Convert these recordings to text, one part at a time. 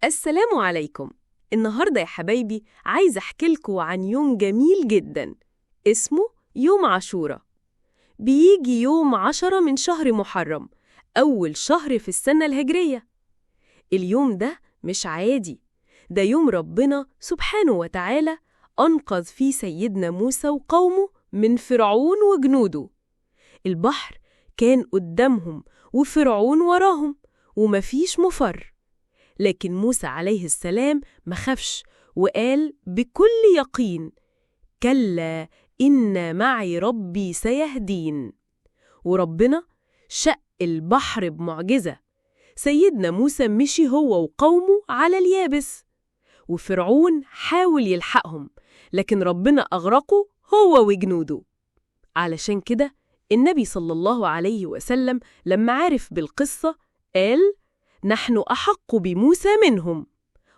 السلام عليكم. النهاردة يا حبايبي عايزة أحكي لكم عن يوم جميل جدا اسمه يوم عاشوراء. بيجي يوم 10 من شهر محرم، أول شهر في السنة الهجرية. اليوم ده مش عادي، ده يوم ربنا سبحانه وتعالى أنقذ فيه سيدنا موسى وقومه من فرعون وجنوده. البحر كان قدامهم وفرعون وراهم ومفيش مفر، لكن موسى عليه السلام مخافش وقال بكل يقين: كلا إن معي ربي سيهدين. وربنا شق البحر بمعجزة. سيدنا موسى مشي هو وقومه على اليابس، وفرعون حاول يلحقهم، لكن ربنا أغرقه هو وجنوده. علشان كده النبي صلى الله عليه وسلم لما عرف بالقصة قال: نحن أحق بموسى منهم،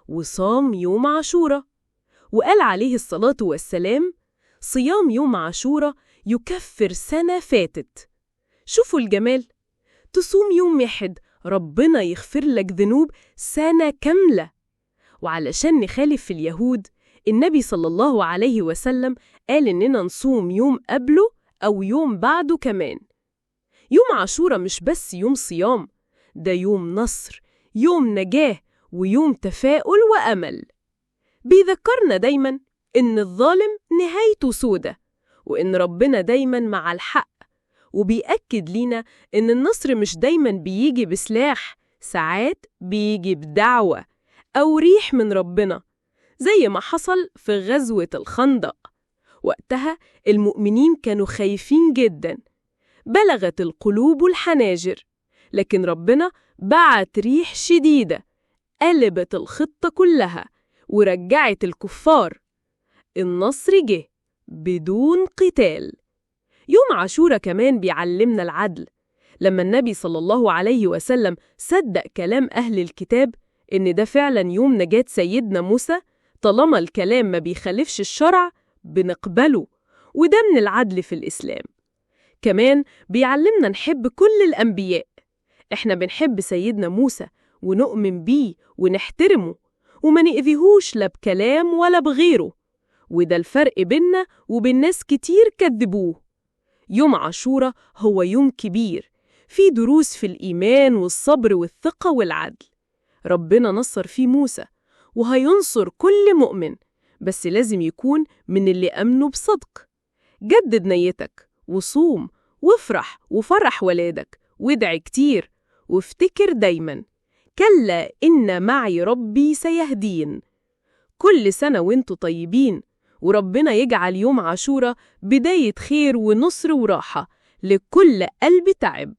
وصام يوم عاشوراء. وقال عليه الصلاة والسلام: صيام يوم عاشوراء يكفر سنة فاتت. شوفوا الجمال، تصوم يوم واحد ربنا يغفر لك ذنوب سنة كاملة. وعلشان نخالف في اليهود، النبي صلى الله عليه وسلم قال إننا نصوم يوم قبله أو يوم بعده كمان. يوم عاشوراء مش بس يوم صيام، ده يوم نصر، يوم نجاة، ويوم تفاؤل وأمل. بيذكرنا دايما إن الظالم نهايته سودة، وإن ربنا دايما مع الحق. وبيأكد لينا إن النصر مش دايما بيجي بسلاح، ساعات بيجي بدعوة أو ريح من ربنا، زي ما حصل في غزوة الخندق. وقتها المؤمنين كانوا خايفين جدا، بلغت القلوب الحناجر، لكن ربنا بعت ريح شديدة قلبت الخطة كلها ورجعت الكفار. النصر جه بدون قتال. يوم عاشوراء كمان بيعلمنا العدل. لما النبي صلى الله عليه وسلم صدق كلام أهل الكتاب إن ده فعلا يوم نجاة سيدنا موسى، طالما الكلام ما بيخالفش الشرع بنقبله، وده من العدل في الإسلام. كمان بيعلمنا نحب كل الأنبياء. إحنا بنحب سيدنا موسى ونؤمن بيه ونحترمه، وما نأذيهوش لا بكلام ولا بغيره. وده الفرق بيننا وبين ناس كتير كذبوه. يوم عاشوراء هو يوم كبير، فيه دروس في الإيمان والصبر والثقة والعدل. ربنا نصر فيه موسى، وهينصر كل مؤمن، بس لازم يكون من اللي أمنوا بصدق. جدد نيتك وصوم وافرح وفرح ولادك وادعي كتير، وافتكر دايما: كلا إن معي ربي سيهدين. كل سنة وانتوا طيبين، وربنا يجعل يوم عاشوراء بداية خير ونصر وراحة لكل قلب تعب.